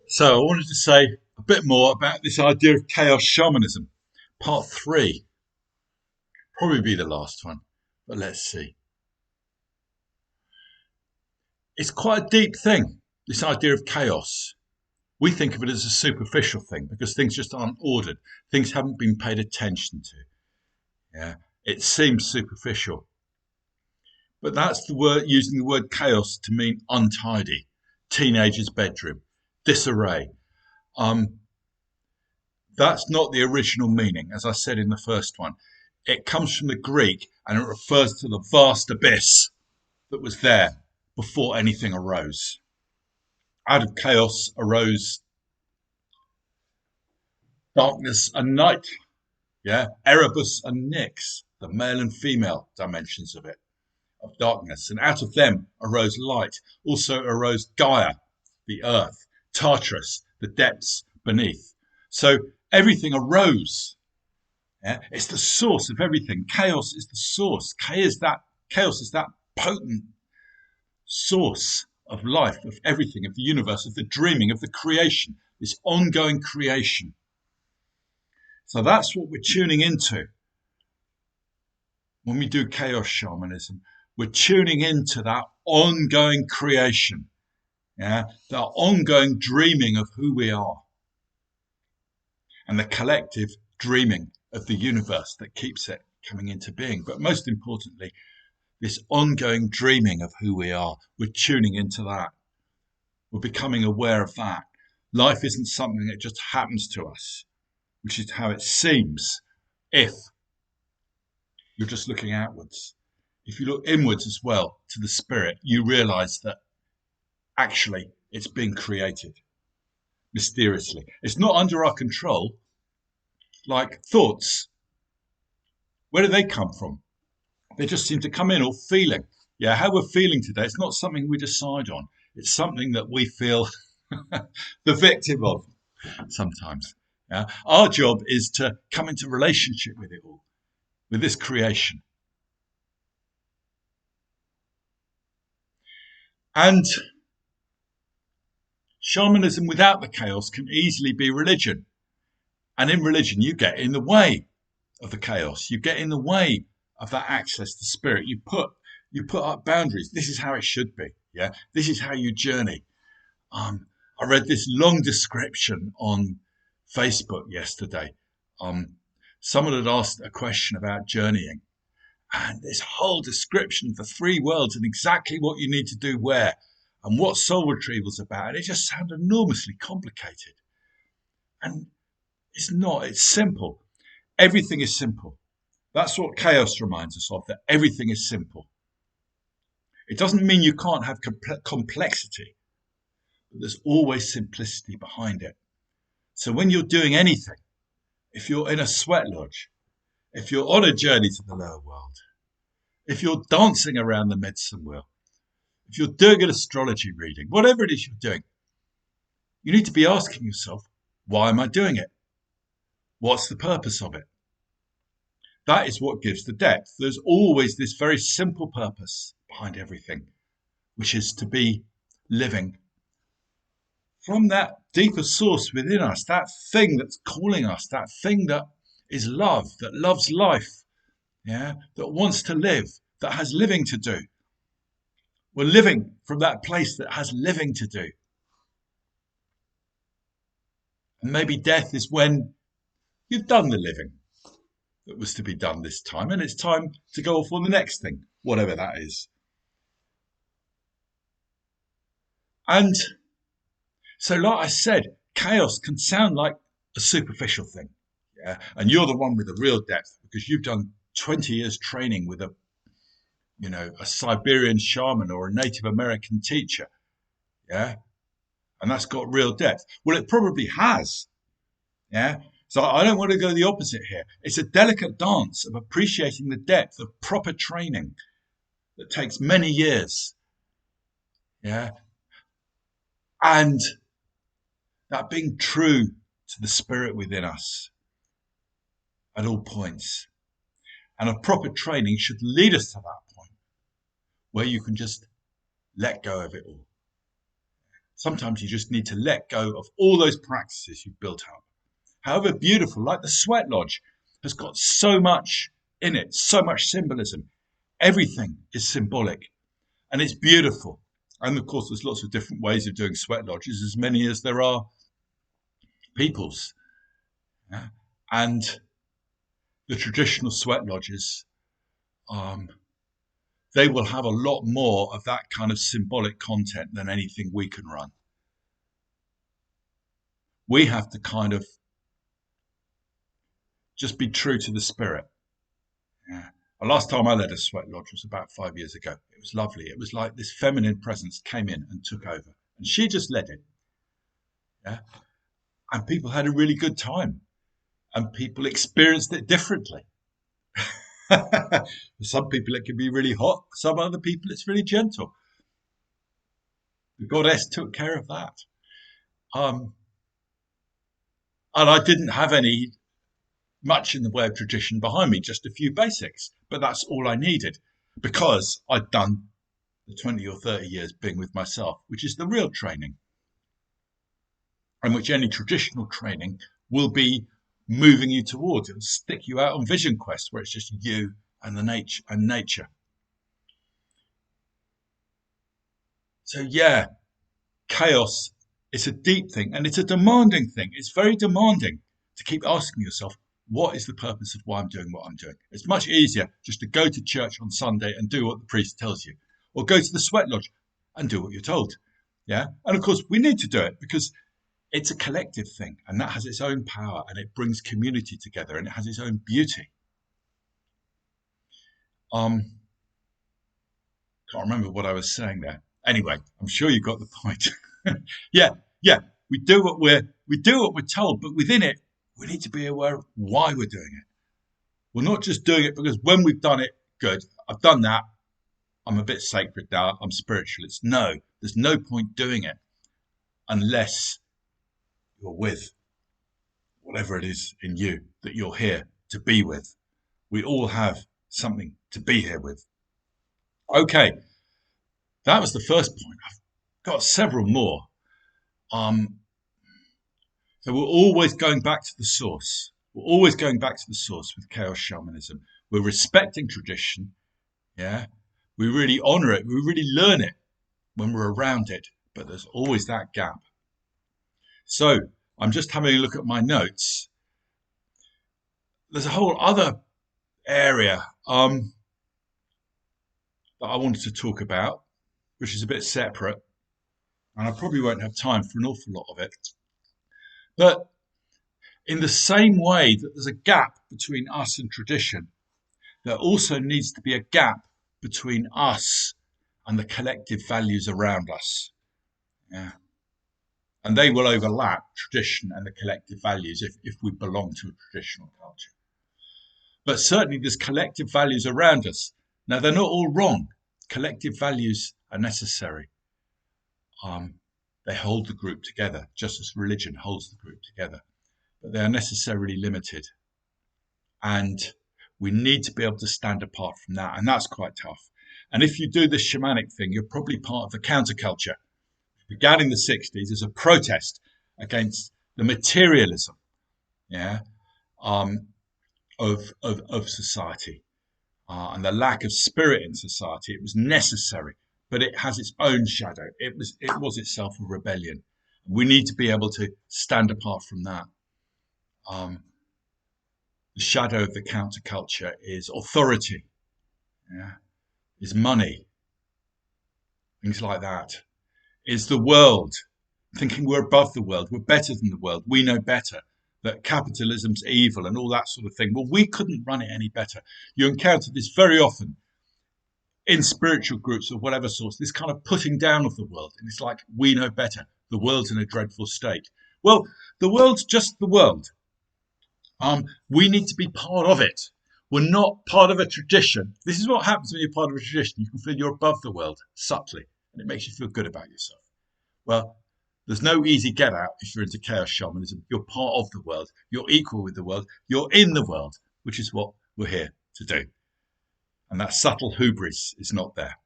So I wanted to say a bit more about this idea of chaos shamanism. Part three, probably be the last one, but let's see. It's quite a deep thing, this idea of chaos. We think of it as a superficial thing because things just aren't ordered. Things haven't been paid attention to. Yeah, it seems superficial, but that's the word using the word chaos to mean untidy, teenager's bedroom, disarray. Um, That's not the original meaning, as I said in the first one. It comes from the Greek and it refers to the vast abyss that was there before anything arose. Out of chaos arose darkness and night. Yeah, Erebus and Nyx, the male and female dimensions of it, of darkness. And out of them arose light. Also arose Gaia, the earth, Tartarus, the depths beneath. So everything arose. Yeah? It's the source of everything. Chaos is the source. Chaos is that potent source of life, of everything, of the universe, of the dreaming, of the creation, this ongoing creation. So that's what we're tuning into when we do chaos shamanism. We're tuning into that ongoing creation, yeah, that ongoing dreaming of who we are, and the collective dreaming of the universe that keeps it coming into being. But most importantly, this ongoing dreaming of who we are. We're tuning into that. We're becoming aware of that. Life isn't something that just happens to us, which is how it seems if you're just looking outwards. If you look inwards as well to the spirit, you realize that actually it's being created mysteriously. It's not under our control, like thoughts. Where do they come from? They just seem to come in, or feeling. Yeah, how we're feeling today, it's not something we decide on. It's something that we feel the victim of sometimes. Yeah? Our job is to come into relationship with it all, with this creation. And shamanism without the chaos can easily be religion. And in religion, you get in the way of the chaos. You get in the way of that access to spirit. You put up boundaries. This is how it should be. Yeah, this is how you journey. I read this long description on Facebook yesterday. Someone had asked a question about journeying, and this whole description of the three worlds and exactly what you need to do where and what soul retrieval is about. And it just sounded enormously complicated. And it's not, it's simple. Everything is simple. That's what chaos reminds us of, that everything is simple. It doesn't mean you can't have complexity, but there's always simplicity behind it. So when you're doing anything, if you're in a sweat lodge, if you're on a journey to the lower world, if you're dancing around the medicine wheel, if you're doing an astrology reading, whatever it is you're doing, you need to be asking yourself, why am I doing it? What's the purpose of it? That is what gives the depth. There's always this very simple purpose behind everything, which is to be living from that deeper source within us, that thing that's calling us, that thing that is love, that loves life, yeah, that wants to live, that has living to do. We're living from that place that has living to do. And maybe death is when you've done the living that was to be done this time, and it's time to go off on the next thing, whatever that is. And so, like I said, chaos can sound like a superficial thing. Yeah. And you're the one with the real depth because you've done 20 years training with a Siberian shaman or a Native American teacher. Yeah. And that's got real depth. Well, it probably has. Yeah. So I don't want to go the opposite here. It's a delicate dance of appreciating the depth of proper training that takes many years. Yeah. And that being true to the spirit within us at all points. And a proper training should lead us to that point where you can just let go of it all. Sometimes you just need to let go of all those practices you've built up. However beautiful, like the sweat lodge, has got so much in it, so much symbolism. Everything is symbolic and it's beautiful. And of course, there's lots of different ways of doing sweat lodges, as many as there are peoples. Yeah? And the traditional sweat lodges, they will have a lot more of that kind of symbolic content than anything we can run. We have to kind of just be true to the spirit. Yeah. The last time I led a sweat lodge was about 5 years ago. It was lovely. It was like this feminine presence came in and took over, and she just led it. Yeah, and people had a really good time, and people experienced it differently. For some people, it can be really hot. Some other people, it's really gentle. The goddess took care of that. And I didn't have any much in the way of tradition behind me, just a few basics. But that's all I needed because I'd done the 20 or 30 years being with myself, which is the real training, and which any traditional training will be moving you towards. It'll stick you out on vision quest where it's just you and the nature. So yeah, chaos is a deep thing and it's a demanding thing. It's very demanding to keep asking yourself, what is the purpose of why I'm doing what I'm doing? It's much easier just to go to church on Sunday and do what the priest tells you, or go to the sweat lodge and do what you're told. Yeah. And of course, we need to do it because it's a collective thing and that has its own power and it brings community together and it has its own beauty. Can't remember what I was saying there. Anyway, I'm sure you got the point. yeah. We do what we're told, but within it, we need to be aware of why we're doing it. We're not just doing it because when we've done it, good, I've done that, I'm a bit sacred now, I'm spiritualist. No, there's no point doing it unless you're with whatever it is in you that you're here to be with. We all have something to be here with. Okay, that was the first point. I've got several more. So we're always going back to the source. We're always going back to the source with chaos shamanism. We're respecting tradition. Yeah. We really honor it. We really learn it when we're around it. But there's always that gap. So I'm just having a look at my notes. There's a whole other area that I wanted to talk about, which is a bit separate. And I probably won't have time for an awful lot of it. But in the same way that there's a gap between us and tradition, there also needs to be a gap between us and the collective values around us. Yeah. And they will overlap, tradition and the collective values, if we belong to a traditional culture. But certainly there's collective values around us. Now, they're not all wrong. Collective values are necessary. They hold the group together, just as religion holds the group together. But they are necessarily limited. And we need to be able to stand apart from that. And that's quite tough. And if you do this shamanic thing, you're probably part of the counterculture. It began in the 60s as a protest against the materialism, of society and the lack of spirit in society. It was necessary, but it has its own shadow. It was itself a rebellion. We need to be able to stand apart from that. The shadow of the counterculture is authority, is money, things like that. Is the world, thinking we're above the world, we're better than the world, we know better, that capitalism's evil and all that sort of thing. Well, we couldn't run it any better. You encounter this very often in spiritual groups of whatever sorts, this kind of putting down of the world. And it's like, we know better. The world's in a dreadful state. Well, the world's just the world. We need to be part of it. We're not part of a tradition. This is what happens when you're part of a tradition. You can feel you're above the world subtly, and it makes you feel good about yourself. Well, there's no easy get out if you're into chaos shamanism. You're part of the world. You're equal with the world. You're in the world, which is what we're here to do. And that subtle hubris is not there.